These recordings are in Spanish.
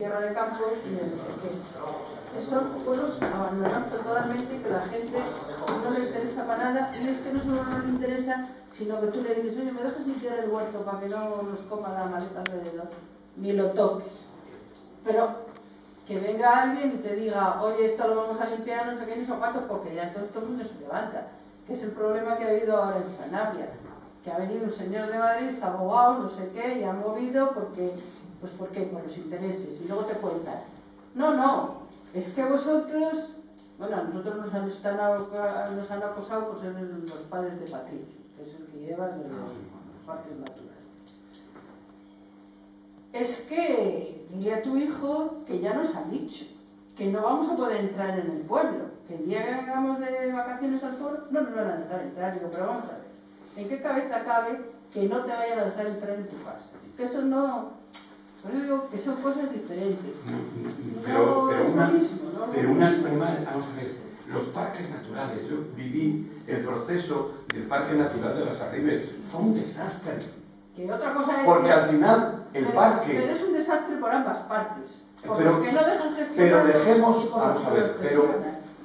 tierra de campo y de no sé qué. Son pueblos abandonados totalmente, que la gente no le interesa para nada, y es que no solo no le interesa, sino que tú le dices, oye, ¿me dejas limpiar el huerto para que no nos coma la maleta alrededor? Ni lo toques. Pero que venga alguien y te diga, oye, esto lo vamos a limpiar, no sé qué, ni son cuántos, porque ya todo el mundo se levanta. Que es el problema que ha habido ahora en Sanabria, que ha venido un señor de Madrid, abogado, no sé qué, y ha movido porque, pues ¿por qué? Por los intereses, y luego te cuentan. No, es que vosotros, bueno, a nosotros nos han acosado por ser los padres de Patricio, que es el que lleva los parques naturales. Es que, dile a tu hijo que ya nos han dicho, que no vamos a poder entrar en el pueblo, que el día que hagamos de vacaciones al pueblo no nos van a dejar entrar. Digo, pero vamos a ver, ¿en qué cabeza cabe que no te vayan a dejar entrar en tu casa? Que eso no... Por eso digo que son cosas diferentes. Pero unas primarias, vamos a ver, los parques naturales, yo viví el proceso del Parque Natural de las Arribes, fue un desastre. Que otra cosa es porque que, al final el parque... Pero es un desastre por ambas partes. Pero, que no dejan gestionar, pero dejemos, vamos a ver,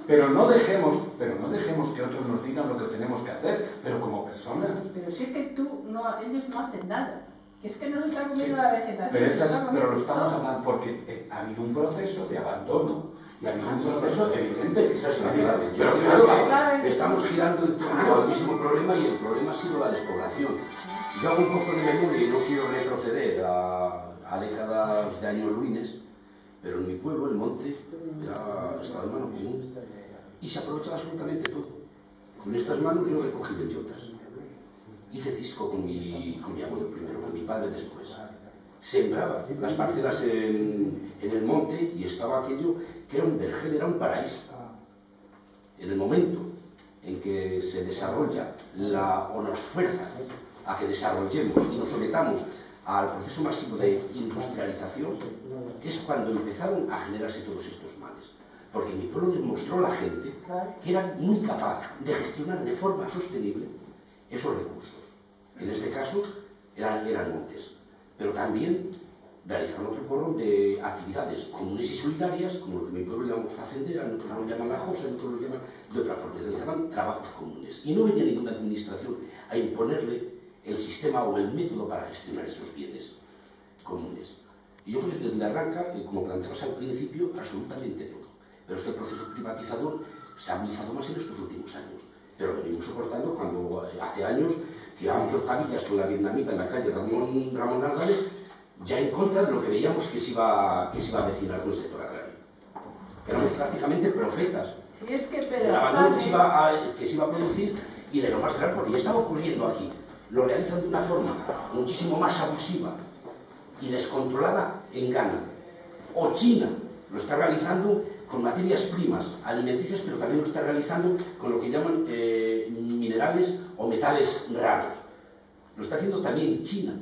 pero no dejemos que otros nos digan lo que tenemos que hacer, pero como personas. Pero si es que ellos no hacen nada. Que es que no se está comiendo la vegetación. Pero lo estamos hablando porque ha habido un proceso de abandono y ha habido un proceso evidente. Estamos girando en torno al mismo problema y el problema ha sido la despoblación. Yo hago un poco de memoria y no quiero retroceder a décadas de años ruines, pero en mi pueblo, el monte, estaba en mano común y se aprovechaba absolutamente todo. Con estas manos yo recogí bellotas. Hice cisco con mi abuelo primero, con mi padre después. Sembraba las parcelas en el monte y estaba aquello que era un vergel, era un paraíso. En el momento en que se desarrolla o nos fuerza a que desarrollemos y nos sometamos al proceso masivo de industrialización, es cuando empezaron a generarse todos estos males. Porque mi pueblo demostró a la gente que era muy capaz de gestionar de forma sostenible esos recursos. En este caso eran montes, pero también realizaron otro porrón de actividades comunes y solidarias, como lo que en mi pueblo llamamos facendera, en otros lo llaman la josa, en otros lo llaman de otra forma. Realizaban trabajos comunes y no venía ninguna administración a imponerle el sistema o el método para gestionar esos bienes comunes. Y yo creo que desde arranca, como planteabas al principio, absolutamente todo. Pero este proceso privatizador se ha agudizado más en estos últimos años. Pero lo venimos soportando cuando hace años tirábamos octavillas con la vietnamita en la calle Ramón Álvarez, ya en contra de lo que veíamos que se iba a avecinar con el sector agrario. Éramos prácticamente profetas del abandono que se iba a producir y de lo más grave, porque ya estaba ocurriendo aquí. Lo realizan de una forma muchísimo más abusiva y descontrolada en Ghana. O China lo está realizando con materias primas alimenticias, pero también lo está realizando con lo que llaman minerales o metales raros. Lo está haciendo también China.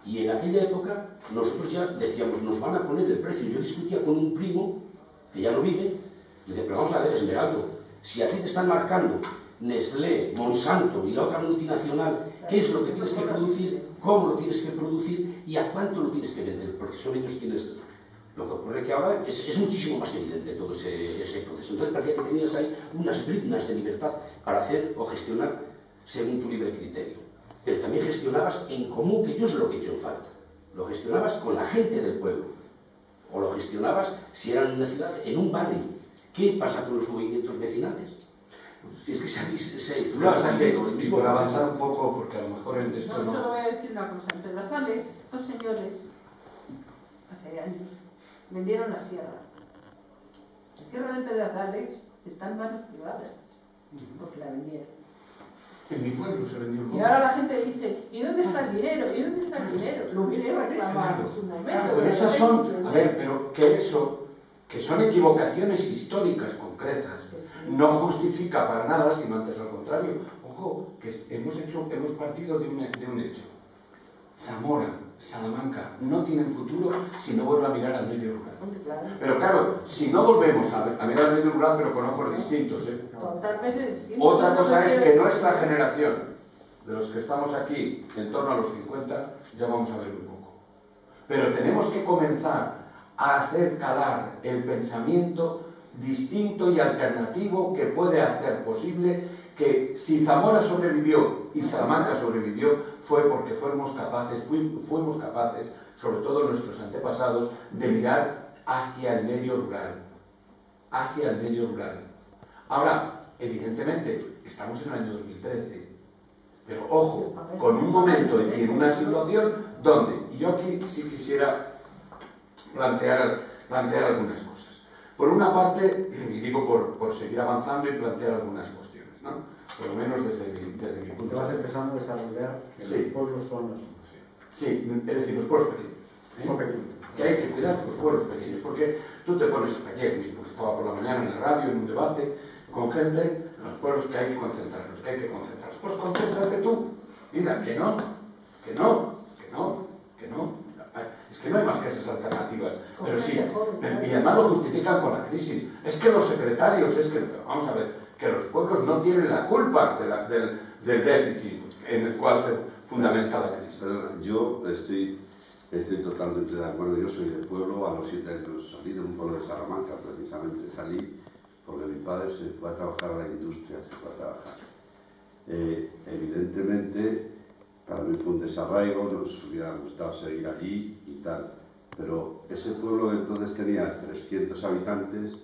Y en aquella época nosotros ya decíamos, nos van a poner el precio. Yo discutía con un primo, que ya no vive, le decía, pero vamos a ver, Esmeraldo, si a ti te están marcando Nestlé, Monsanto y la otra multinacional, qué es lo que tienes que producir, cómo lo tienes que producir y a cuánto lo tienes que vender, porque son ellos quienes... Lo que ocurre es que ahora es muchísimo más evidente todo ese proceso. Entonces parecía que tenías ahí unas briznas de libertad para hacer o gestionar según tu libre criterio. Pero también gestionabas en común, que yo es lo que he hecho en falta. Lo gestionabas con la gente del pueblo. O lo gestionabas, si era en una ciudad, en un barrio. ¿Qué pasa con los movimientos vecinales? Si es que y por avanzar un poco, porque a lo mejor en esto no... Solo voy a decir una cosa. En Pedrazales, estos señores, hace años, vendieron la sierra. La sierra de Pedrazales está en manos privadas, porque la vendieron. En mi pueblo se vendió el mundo. Y ahora la gente dice, ¿y dónde está el dinero? ¿Y dónde está el dinero? Lo viene a reclamar en su momento. Pero esas son, a ver, pero que son equivocaciones históricas concretas, no justifica para nada, sino antes al contrario. Ojo, que hemos partido de un hecho. Zamora, Salamanca, no tienen futuro si no vuelven a mirar al medio rural. Pero claro, si no volvemos a mirar al medio rural, pero con ojos distintos, Totalmente distintos. Otra cosa es que nuestra generación, de los que estamos aquí en torno a los 50, ya vamos a ver un poco. Pero tenemos que comenzar a hacer calar el pensamiento distinto y alternativo que puede hacer posible que si Zamora sobrevivió y Salamanca sobrevivió fue porque fuimos capaces, sobre todo nuestros antepasados, de mirar hacia el medio rural. Hacia el medio rural. Ahora, evidentemente, estamos en el año 2013, pero ojo, con un momento y en una situación donde, y yo aquí sí quisiera plantear algunas cosas. Por una parte, y digo por seguir avanzando y plantear algunas cuestiones, ¿no? Por lo menos desde mi punto de vista. Te vas empezando a desarrollar que sí. Los pueblos son la solución. Sí, es decir, los pueblos pequeños. Muy pequeños. Que hay que cuidar los pueblos pequeños, porque tú te pones, ayer mismo estaba por la mañana en la radio, en un debate con gente en los pueblos que hay que concentrarlos, Pues concéntrate tú. Mira, que no. Es que no hay más que esas alternativas. Pero sí, y además lo justifican con la crisis. Es que los secretarios, vamos a ver, que los pueblos no tienen la culpa del déficit en el cual se fundamenta la crisis. Pero yo estoy totalmente de acuerdo. Yo soy del pueblo, a los 7 años salí de un pueblo de Salamanca, precisamente salí porque mi padre se fue a trabajar a la industria, evidentemente, para mí fue un desarraigo, nos hubiera gustado seguir allí y tal, pero ese pueblo que entonces tenía 300 habitantes,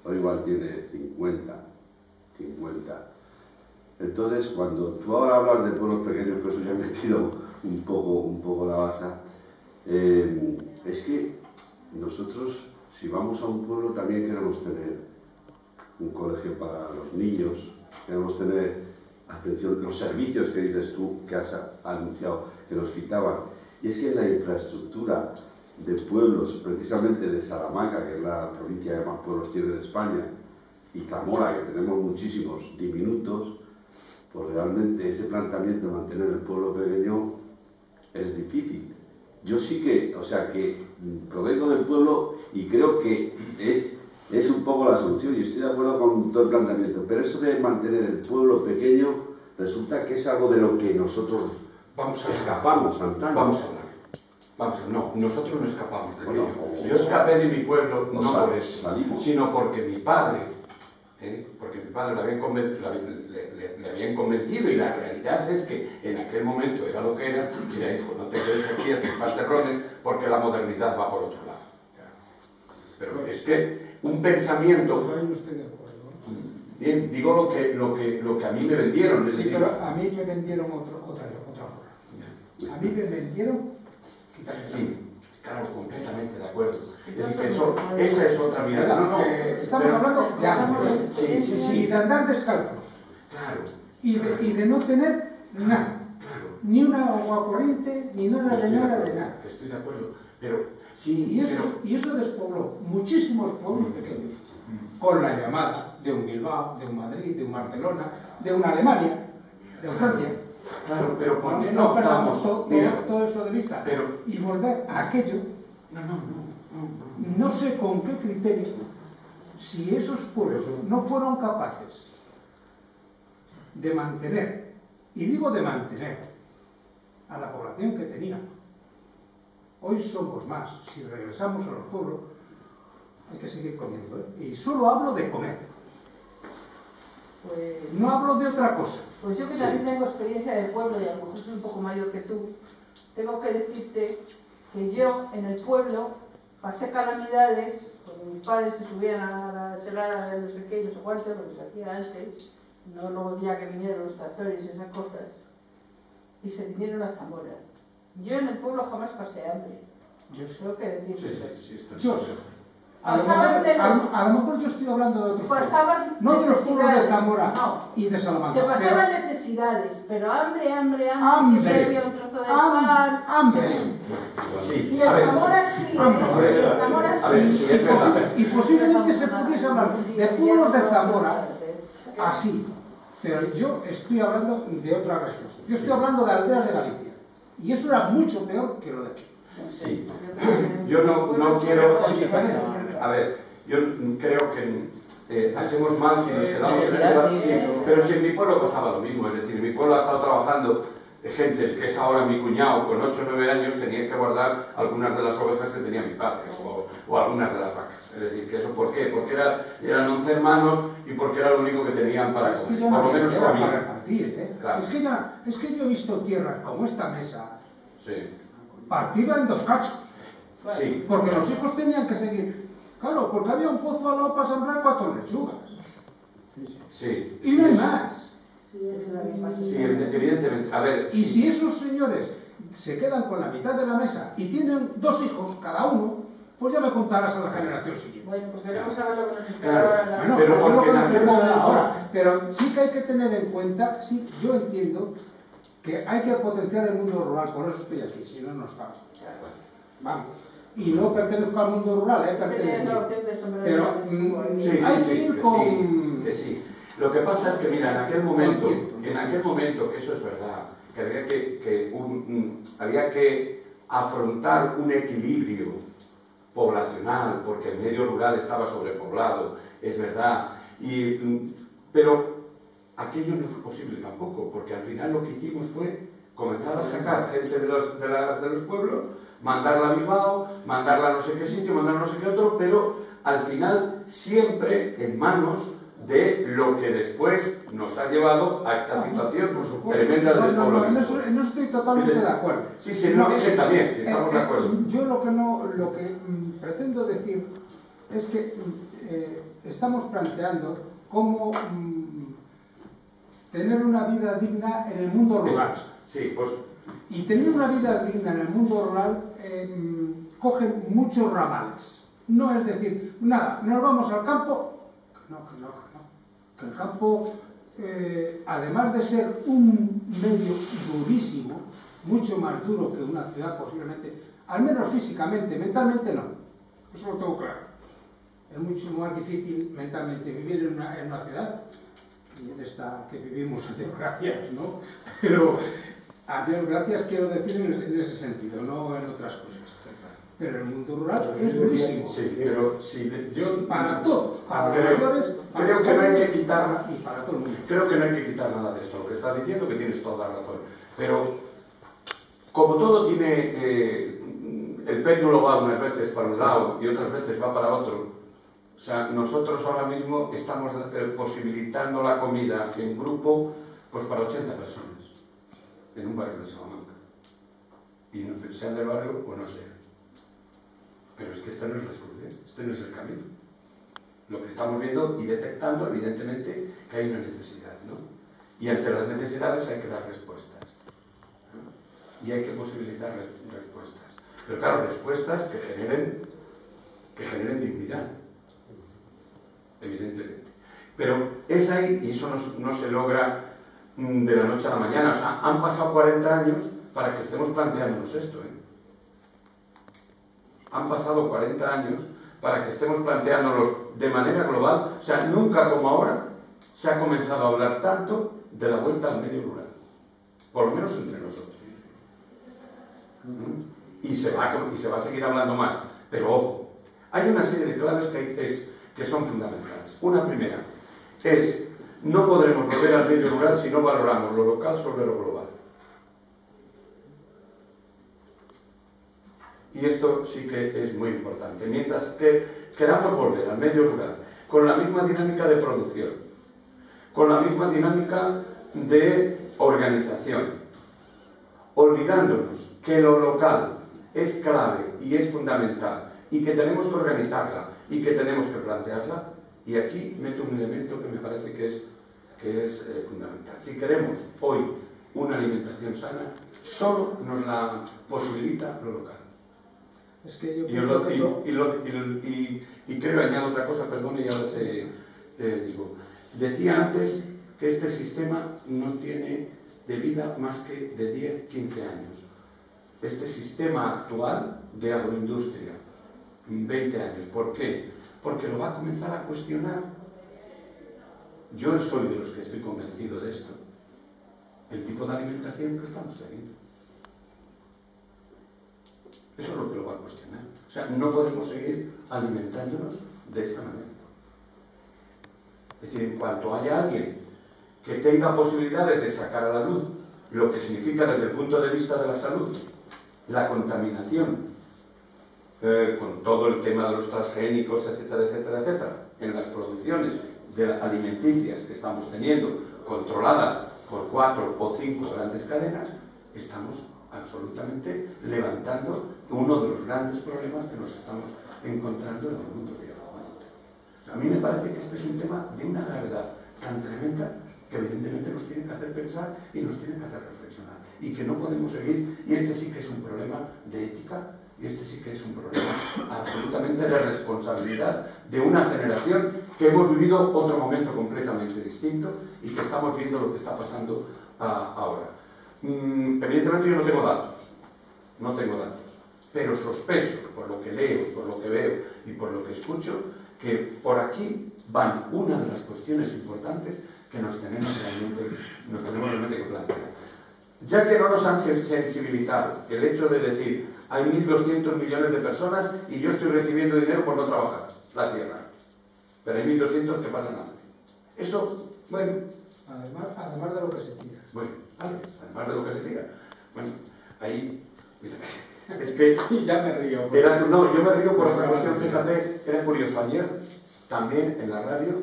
hoy igual tiene 50. Entonces, cuando tú ahora hablas de pueblos pequeños, pues yo he metido un poco la basa, es que nosotros, si vamos a un pueblo, también queremos tener un colegio para los niños, queremos tener atención, los servicios que dices tú, que has anunciado, que nos quitaban. Y es que la infraestructura de pueblos, precisamente de Salamanca, que es la provincia que más pueblos tiene de España, y Zamora, que tenemos muchísimos diminutos, pues realmente ese planteamiento de mantener el pueblo pequeño es difícil. Yo sí que provengo del pueblo y creo que es un poco la solución y estoy de acuerdo con todo el planteamiento, pero eso de mantener el pueblo pequeño resulta que es algo de lo que nosotros escapamos antaño. No, nosotros no escapamos de aquello. Yo escapé de mi pueblo no por eso, sino porque mi padre le habían convencido y la realidad es que en aquel momento era lo que era y le dijo, no te quedes aquí a estripar terrones porque la modernidad va por otro lado. Pero es que un pensamiento... No estoy de acuerdo. Bien, digo lo que a mí me vendieron. Sí, pero a mí me vendieron otra cosa. A mí me vendieron... Sí, claro, completamente de acuerdo. Es decir, que esa es otra mirada. Estamos hablando de árboles, y de andar descalzos. Claro. Y de no tener nada. Claro. Ni una agua corriente, ni nada de nada. Estoy de acuerdo. Pero sí. Y eso despobló muchísimos pueblos pequeños. Con la llamada de un Bilbao, de un Madrid, de un Barcelona, de una Alemania, de Francia. Claro, pero ¿por qué no optamos? perdamos todo eso de vista y volver a aquello? No sé con qué criterio, si esos pueblos no fueron capaces de mantener, y digo de mantener, a la población que tenían. Hoy somos más. Si regresamos a los pueblos, hay que seguir comiendo, ¿eh? Y solo hablo de comer. Pues, no hablo de otra cosa. Pues yo que también tengo experiencia del pueblo y a lo mejor soy un poco mayor que tú, tengo que decirte que yo en el pueblo pasé calamidades, cuando mis padres se subían a la serrana de no sé qué y no sé cuánto, lo que se hacía antes, no luego ya que vinieron los tractores y esas cosas, y se vinieron a Zamora. Yo en el pueblo jamás pasé hambre. Yo tengo que decir eso. A lo mejor yo estoy hablando de otros pueblos. No de los pueblos de Zamora y de Salamanca. Se pasaban necesidades, pero hambre. Siempre había un trozo de pan. Hambre. Y en Zamora sí. En Zamora sí. Y posiblemente se pudiese hablar de pueblos de Zamora así. Pero yo estoy hablando de otra respuesta. Yo estoy hablando de aldeas de Galicia. Y eso era mucho peor que lo de aquí. Sí. Yo no quiero... A ver, yo creo que hacemos mal si nos quedamos en el debate, pero si en mi pueblo pasaba lo mismo, es decir, mi pueblo ha estado trabajando gente que es ahora mi cuñado, con 8 o 9 años, tenía que guardar algunas de las ovejas que tenía mi padre, o algunas de las vacas. Es decir, que eso ¿por qué? Porque eran 11 hermanos y porque era lo único que tenían para Es que comer. ya Por no lo menos había tierra comían. para repartir, ¿eh? Claro. Es que yo he visto tierra como esta mesa Sí, partida en 2 cachos. sí. Porque los hijos tenían que seguir. Claro, porque había un pozo al lado para sembrar 4 lechugas. Sí, Y no hay sí, más. Sí, eso es la misma. sí, evidentemente. A ver, Y sí. si esos señores se quedan con la mitad de la mesa y tienen 2 hijos cada uno, pues ya me contarás a la generación siguiente. Bueno, pues veremos a ver lo que nos espera Claro. ahora en la... Bueno, Pero eso es lo porque que en nos aquel espera momento- ahora. Pero sí que hay que tener en cuenta, sí, yo entiendo que hay que potenciar el mundo rural, por eso estoy aquí, si no, no estaba. Vamos. Y no pertenezco al mundo rural, Tienes la pertenezco. opción de sombrero Pero de sumo, ¿eh? Sí, hay sí, que sí, ir que con... sí, que sí. Lo que pasa es que, mira, en aquel momento, que eso es verdad, que había que afrontar un equilibrio poblacional, porque el medio rural estaba sobrepoblado, es verdad, pero aquello no fue posible tampoco, porque al final lo que hicimos fue comenzar a sacar gente de los pueblos, mandarla a Bilbao, mandarla a no sé qué sitio, mandarla a no sé qué otro, pero al final siempre en manos de lo que después nos ha llevado a esta situación tremenda de No, despoblamiento. en eso estoy totalmente de acuerdo. Sí, sí, lo dije también, si estamos de acuerdo. Yo lo que pretendo decir es que estamos planteando cómo tener una vida digna en el mundo rural. Sí, pues Y tener una vida digna en el mundo rural coge muchos ramales. No es decir, nada, nos vamos al campo, que el campo, además de ser un medio durísimo, mucho más duro que una ciudad posiblemente, al menos físicamente, mentalmente no, eso lo tengo claro. Es mucho más difícil mentalmente vivir en una ciudad, y en esta que vivimos a Dios gracias, ¿no? Pero a Dios gracias quiero decir en ese sentido, no en otras cosas. Pero el mundo rural es durísimo. sí, pero sí, yo Para todos, para los creo, mayores, para creo que no hay jóvenes que quitar, y para todo el mundo. creo que no hay que quitar nada de esto, lo que estás diciendo, que tienes toda la razón. Pero como todo tiene el péndulo va unas veces para un lado y otras veces va para otro. O sea, nosotros ahora mismo estamos posibilitando la comida en grupo pues para 80 personas en un barrio de Salamanca. Y no sean del barrio o no sean. Pero es que esta no es la solución, este no es el camino. Lo que estamos viendo y detectando, evidentemente, que hay una necesidad, ¿no? Y ante las necesidades hay que dar respuestas, ¿no? Y hay que posibilitar respuestas. Pero claro, respuestas que generen dignidad, evidentemente. Pero es ahí, y eso no se logra de la noche a la mañana. O sea, han pasado 40 años para que estemos planteándonos esto, ¿eh? Han pasado 40 años para que estemos planteándolos de manera global. O sea, nunca como ahora se ha comenzado a hablar tanto de la vuelta al medio rural. Por lo menos entre nosotros. Y se va a seguir hablando más. Pero ojo, hay una serie de claves que son fundamentales. Una primera es, no podremos volver al medio rural si no valoramos lo local sobre lo global. Y esto sí que es muy importante. Mientras que queramos volver al medio rural con la misma dinámica de producción, con la misma dinámica de organización, olvidándonos que lo local es clave y es fundamental y que tenemos que organizarla y que tenemos que plantearla, y aquí meto un elemento que me parece que es fundamental. Si queremos hoy una alimentación sana, solo nos la posibilita lo local. Es que yo pienso que eso... Y creo, añado otra cosa, perdón, y ahora digo. Decía antes que este sistema no tiene de vida más que de 10, 15 años. Este sistema actual de agroindustria, 20 años. ¿Por qué? Porque lo va a comenzar a cuestionar. Yo soy de los que estoy convencido de esto. El tipo de alimentación que estamos teniendo. Eso es lo que lo va a cuestionar. O sea, no podemos seguir alimentándonos de esta manera. Es decir, en cuanto haya alguien que tenga posibilidades de sacar a la luz lo que significa desde el punto de vista de la salud, la contaminación, con todo el tema de los transgénicos, etcétera, etcétera, etcétera, en las producciones alimenticias que estamos teniendo, controladas por 4 o 5 grandes cadenas, estamos absolutamente levantando uno de los grandes problemas que nos estamos encontrando en el mundo de hoy. A mí me parece que este es un tema de una gravedad tan tremenda que evidentemente nos tiene que hacer pensar y nos tiene que hacer reflexionar, y que no podemos seguir, y este sí que es un problema de ética, y este sí que es un problema absolutamente de responsabilidad de una generación que hemos vivido otro momento completamente distinto y que estamos viendo lo que está pasando ahora. Evidentemente yo no tengo datos, pero sospecho, por lo que leo, por lo que veo y por lo que escucho, que por aquí van una de las cuestiones importantes que nos tenemos realmente que plantear. Ya que no nos han sensibilizado el hecho de decir hay 1.200 millones de personas y yo estoy recibiendo dinero por no trabajar la tierra, pero hay 1.200 que pasan hambre. Eso, bueno... Además de lo que se tira. Bueno, vale, además de lo que se tira. Bueno, ahí... Es que... Ya me río. No, yo me río por otra cuestión, fíjate, era curioso. Ayer, también en la radio,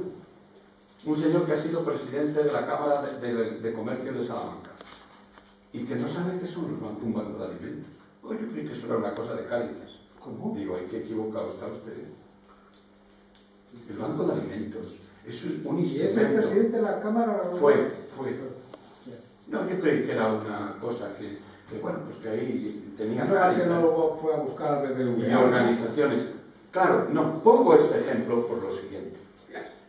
un señor que ha sido presidente de la Cámara de Comercio de Salamanca y que no sabe qué son un banco de alimentos. Oh, yo creí que eso era una cosa de Cáritas. ¿Cómo? Digo, ay, qué equivocado está usted. El banco de alimentos es un instrumento. ¿Y es el presidente de la Cámara? Fue. No, yo creí que era una cosa que bueno, pues que ahí tenía Cáritas. Que no luego fue a buscar al BBVA. Y organizaciones. Claro, no, pongo este ejemplo por lo siguiente.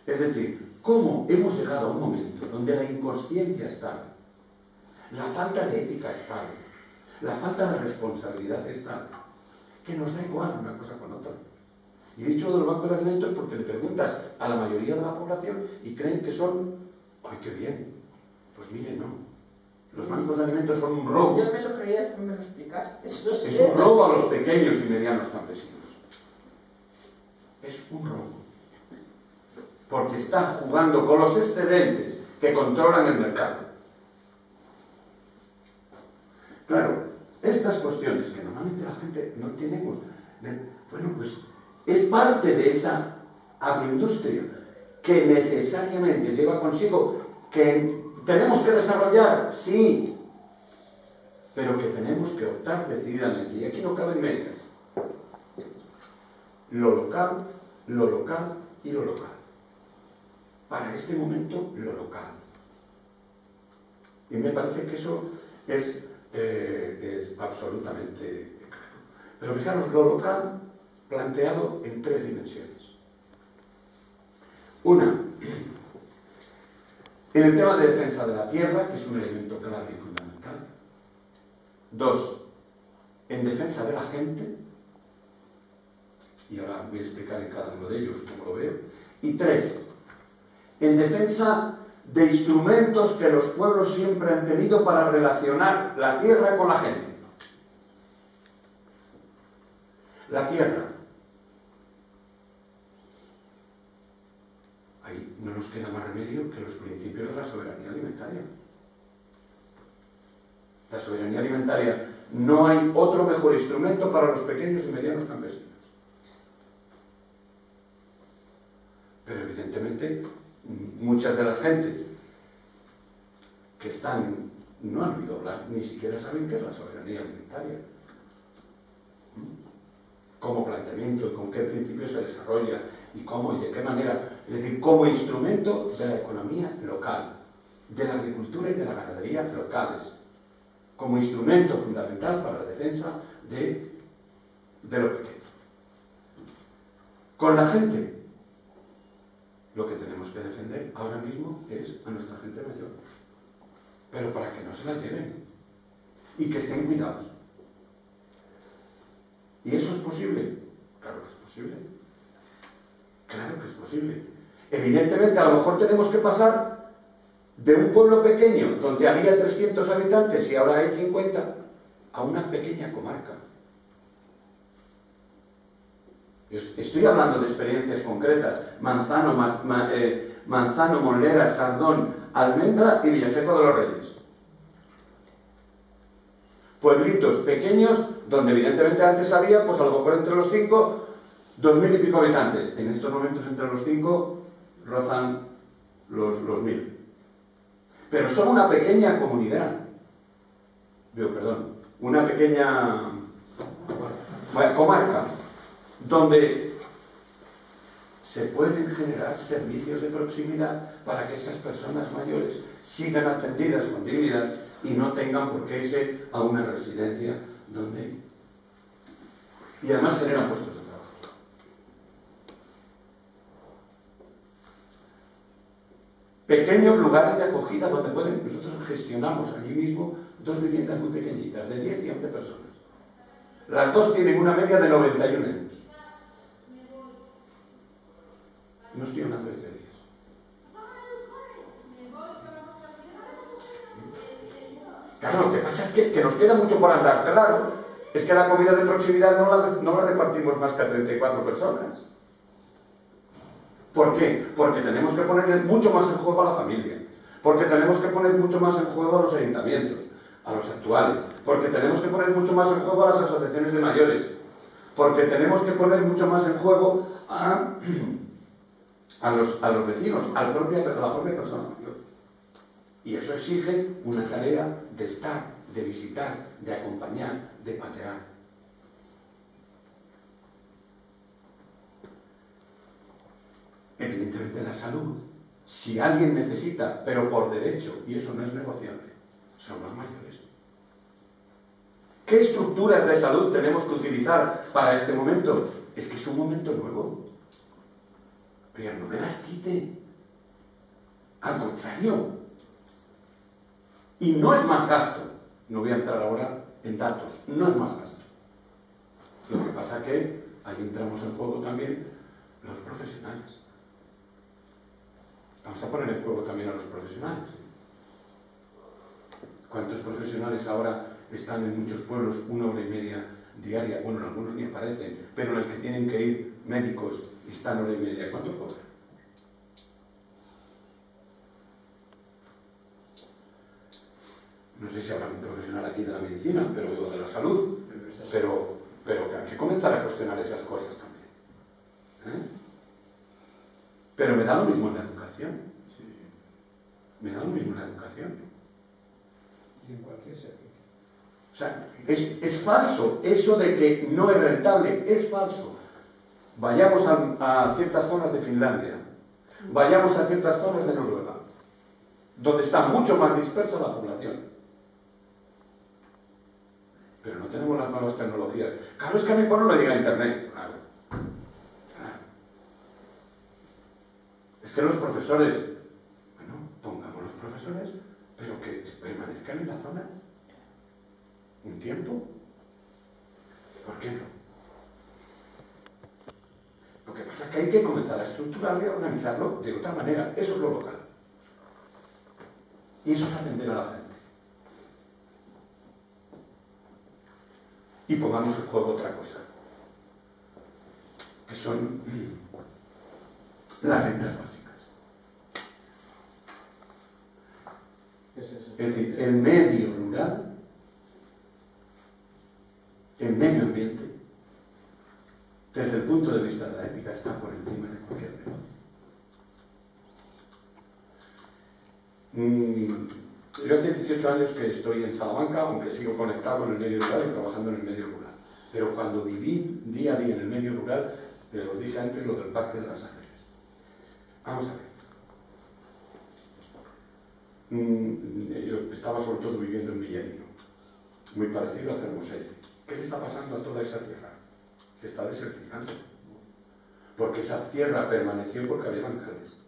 Es decir, cómo hemos llegado a un momento donde la inconsciencia es tal, la falta de ética es tal, la falta de responsabilidad es tal, que nos da igual una cosa con otra. Y he dicho de los bancos de alimentos porque le preguntas a la mayoría de la población y creen que son, ¡ay, qué bien! Pues mire, no. Los bancos de alimentos son un robo. Yo me lo creía, me lo explicaste. Es un robo a los pequeños y medianos campesinos. Es un robo. Porque está jugando con los excedentes que controlan el mercado. Claro, estas cuestiones que normalmente la gente no tenemos, bueno, pues es parte de esa agroindustria que necesariamente lleva consigo que tenemos que desarrollar, sí, pero que tenemos que optar decididamente, y aquí no caben medias, lo local y lo local. Para este momento, lo local. Y me parece que eso es absolutamente claro. Pero fijaros, lo local planteado en 3 dimensiones. Una, en el tema de defensa de la tierra, que es un elemento clave y fundamental. 2, en defensa de la gente, y ahora voy a explicar en cada uno de ellos cómo lo veo. Y 3, en defensa de instrumentos que los pueblos siempre han tenido para relacionar la tierra con la gente. La tierra. Ahí no nos queda más remedio que los principios de la soberanía alimentaria. La soberanía alimentaria, no hay otro mejor instrumento para los pequeños y medianos campesinos. Pero evidentemente muchas de las gentes que están, no han oído hablar, ni siquiera saben qué es la soberanía alimentaria. Cómo planteamiento y con qué principios se desarrolla y cómo y de qué manera, es decir, como instrumento de la economía local, de la agricultura y de la ganadería locales, como instrumento fundamental para la defensa de lo pequeño. Con la gente, lo que tenemos que defender ahora mismo es a nuestra gente mayor, pero para que no se la lleven y que estén cuidados. ¿Y eso es posible? Claro que es posible. Claro que es posible. Evidentemente, a lo mejor tenemos que pasar de un pueblo pequeño, donde había 300 habitantes y ahora hay 50, a una pequeña comarca. Estoy hablando de experiencias concretas. Manzano, Monlera, Sardón, Almendra y Villaseco de los Reyes. pueblitos pequeños donde evidentemente antes había, pues a lo mejor entre los 5, 2000 y pico habitantes. En estos momentos entre los 5 rozan los 1000. Pero son una pequeña comunidad. Una pequeña comarca donde se pueden generar servicios de proximidad para que esas personas mayores sigan atendidas con dignidad y no tengan por qué irse a una residencia donde... Y además generan puestos de trabajo. Pequeños lugares de acogida donde nosotros gestionamos allí mismo 2 viviendas muy pequeñitas, de 10 y 11 personas. Las dos tienen una media de 91 años. No estoy hablando de teorías. Claro, lo que pasa es que nos queda mucho por andar. Claro, es que la comida de proximidad no la repartimos más que a 34 personas. ¿Por qué? Porque tenemos que poner mucho más en juego a la familia. Porque tenemos que poner mucho más en juego a los ayuntamientos, a los actuales. Porque tenemos que poner mucho más en juego a las asociaciones de mayores. Porque tenemos que poner mucho más en juego a los vecinos, a la propia persona mayor. Y eso exige una tarea de estar, de visitar, de acompañar, de patear. Evidentemente la salud, si alguien necesita, pero por derecho, y eso no es negociable, son los mayores. ¿Qué estructuras de salud tenemos que utilizar para este momento? Es que es un momento nuevo. Pero no me las quite. Al contrario. Y no es más gasto. No voy a entrar ahora en datos. No es más gasto. Lo que pasa es que ahí entramos en juego también los profesionales. Vamos a poner en juego también a los profesionales. ¿Cuántos profesionales ahora están en muchos pueblos 1 hora y media diaria? Bueno, en algunos ni aparecen, pero en el que tienen que ir médicos y están 1 hora y media. ¿Cuánto cobran? No sé si habrá un profesional aquí de la medicina, pero digo de la salud. Pero que hay que comenzar a cuestionar esas cosas también. Pero me da lo mismo en la educación. Me da lo mismo en la educación. Y en cualquier servicio. O sea, es falso eso de que no es rentable. Es falso. Vayamos a ciertas zonas de Finlandia. Vayamos a ciertas zonas de Noruega, donde está mucho más dispersa la población. Pero no tenemos las nuevas tecnologías. Claro, es que a mi pueblo le llega a internet. Claro. Es que los profesores, bueno, pongamos los profesores, pero que permanezcan en la zona un tiempo. ¿Por qué no? Lo que pasa es que hay que comenzar a estructurarlo y a organizarlo de otra manera. Eso es lo local. Y eso es atender a la gente. Y pongamos en juego otra cosa, que son las rentas básicas. Es decir, el medio rural, el medio ambiente, desde el punto de vista de la ética, está por encima de cualquier negocio. Yo hace 18 años que estoy en Salamanca, aunque sigo conectado con el medio rural y trabajando en el medio rural. Pero cuando viví día a día en el medio rural, os dije antes lo del Parque de las Ángeles. Vamos a ver. Yo estaba sobre todo viviendo en Villarino, muy parecido a Fermoselle. ¿Qué le está pasando a toda esa tierra? Se está desertizando. Porque esa tierra permaneció porque había bancales.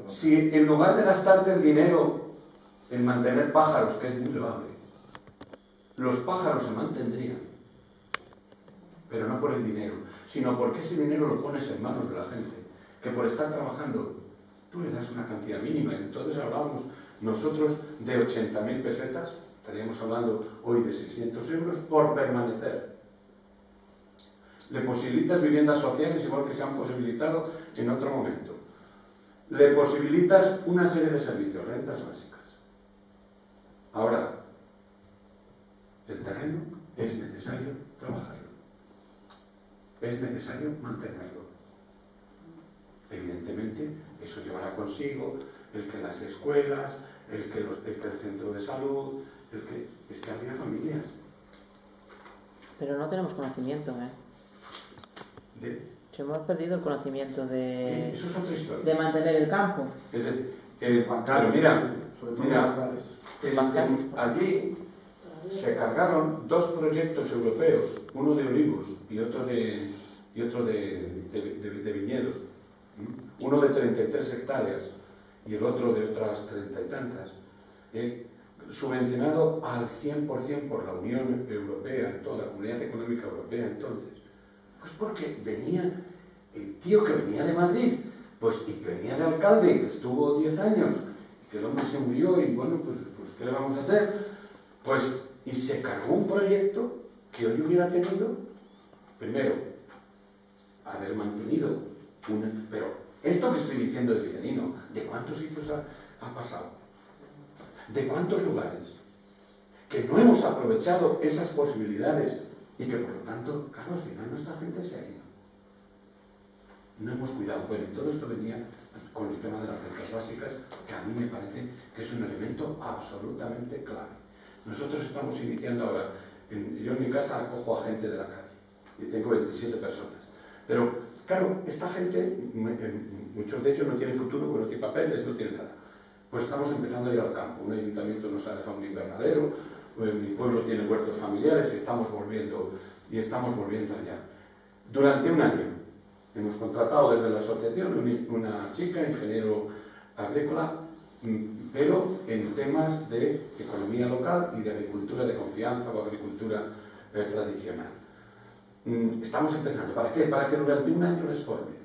Si en lugar de gastarte el dinero en mantener pájaros, que es muy loable, los pájaros se mantendrían, pero no por el dinero, sino porque ese dinero lo pones en manos de la gente, que por estar trabajando tú le das una cantidad mínima. Entonces hablábamos nosotros de 80.000 pesetas, estaríamos hablando hoy de 600 euros por permanecer. Le posibilitas viviendas sociales igual que se han posibilitado en otro momento. Le posibilitas una serie de servicios, rentas básicas. Ahora, el terreno es necesario trabajarlo, es necesario mantenerlo. Evidentemente, eso llevará consigo el que las escuelas, el que el centro de salud, es que habría familias. Pero no tenemos conocimiento, Si hemos perdido el conocimiento Eso es otra historia. de mantener el campo. Es decir, pero mira, allí se cargaron dos proyectos europeos, uno de olivos y otro de viñedo, uno de 33 hectáreas y el otro de otras 30 y tantas, subvencionado al 100% por la Unión Europea, toda la Comunidad Económica Europea entonces. Pues porque venía el tío que venía de Madrid, pues, y que venía de alcalde, que estuvo 10 años, y que el hombre se murió, y bueno, pues ¿qué le vamos a hacer? Pues, y se cargó un proyecto que hoy hubiera tenido, primero, haber mantenido pero esto que estoy diciendo de Villarino, ¿de cuántos sitios ha pasado? ¿De cuántos lugares? Que no hemos aprovechado esas posibilidades y que por lo tanto, claro, al final nuestra gente se ha ido. No hemos cuidado. Bueno, y todo esto venía con el tema de las rentas básicas, que a mí me parece que es un elemento absolutamente clave. Nosotros estamos iniciando ahora, yo en mi casa acojo a gente de la calle, y tengo 27 personas. Pero, claro, esta gente, muchos de ellos no tienen futuro, porque no tienen papeles, no tienen nada. Pues estamos empezando a ir al campo. Un ayuntamiento nos ha dejado un invernadero, mi pueblo tiene huertos familiares y estamos volviendo allá. Durante un año hemos contratado desde la asociación una chica, ingeniero agrícola, pero en temas de economía local y de agricultura de confianza o agricultura tradicional. Estamos empezando. ¿Para qué? Para que durante un año les forme.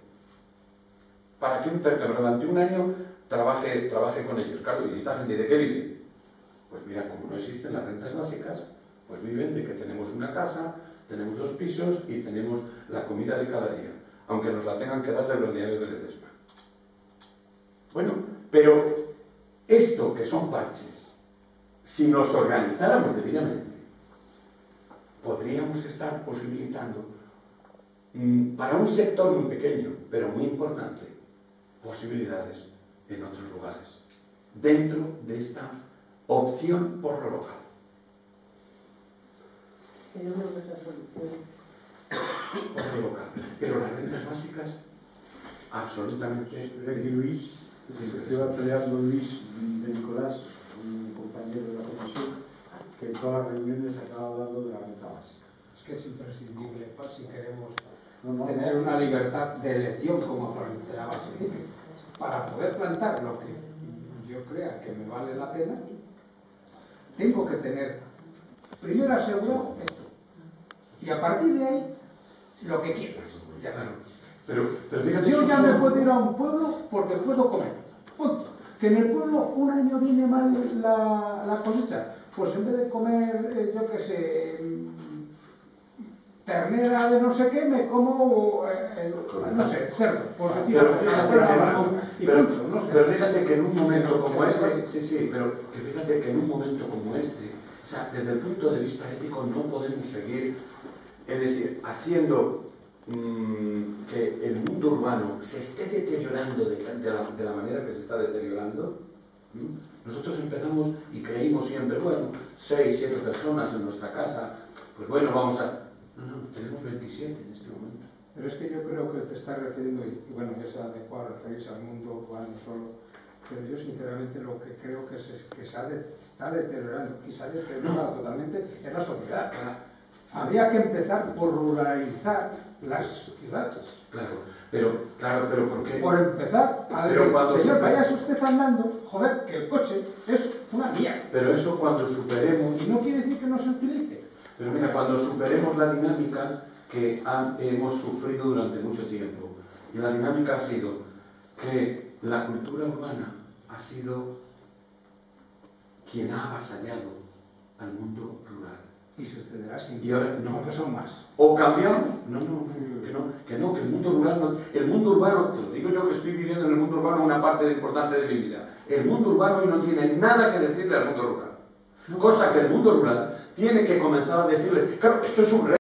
Para que durante un año trabaje con ellos. Claro, ¿y esta gente de qué vive? Pues mira, como no existen las rentas básicas, pues viven de que tenemos una casa, tenemos 2 pisos y tenemos la comida de cada día, aunque nos la tengan que dar del balneario de Ledesma. Bueno, pero esto que son parches, si nos organizáramos debidamente, podríamos estar posibilitando, para un sector muy pequeño, pero muy importante, posibilidades en otros lugares, dentro de esta opción por lo local. Yo creo que es la solución. Por lo local. Pero las rentas básicas, absolutamente. Pero aquí Luis, iba peleando Luis de Nicolás, un compañero de la comisión, que en todas las reuniones acaba hablando de la renta básica. Es que es imprescindible si queremos tener una libertad de elección, como planteaba Felipe, para poder plantar lo que yo crea que me vale la pena. Tengo que tener primero asegurado esto y a partir de ahí lo que quieras. Ya, claro. Pero fíjate, yo ya me puedo ir a un pueblo porque puedo comer. Punto. Que en el pueblo un año viene mal la cosecha, pues en vez de comer, yo qué sé, ternera de no sé qué, me como, no sé, cerdo. Pero fíjate que en un momento como este, pero que fíjate que en un momento como este, o sea, desde el punto de vista ético no podemos seguir, es decir, haciendo que el mundo urbano se esté deteriorando de la manera que se está deteriorando. Nosotros empezamos y creímos siempre, bueno, 6, 7 personas en nuestra casa, pues bueno, vamos a... No, tenemos 27 en este momento. Pero es que yo creo que te estás refiriendo, y bueno, es adecuado referirse al mundo urbano solo, pero yo sinceramente lo que creo que se está deteriorando, y se ha deteriorado totalmente, es la sociedad. Habría que empezar por ruralizar las ciudades. Claro, ¿por qué? Por empezar a decir, señor, vayas usted andando, joder, que el coche es una mierda. Pero eso cuando superemos... Y no quiere decir que no se utilice. Pero mira, cuando superemos la dinámica que hemos sufrido durante mucho tiempo, y la dinámica ha sido que la cultura urbana ha sido quien ha avasallado al mundo rural. Y sucederá sin y ahora no, que son más. O cambiamos, que el mundo rural, el mundo urbano, te lo digo yo que estoy viviendo en el mundo urbano una parte importante de mi vida, el mundo urbano hoy no tiene nada que decirle al mundo rural. Cosa que el mundo rural tiene que comenzar a decirle, claro, esto es un reto.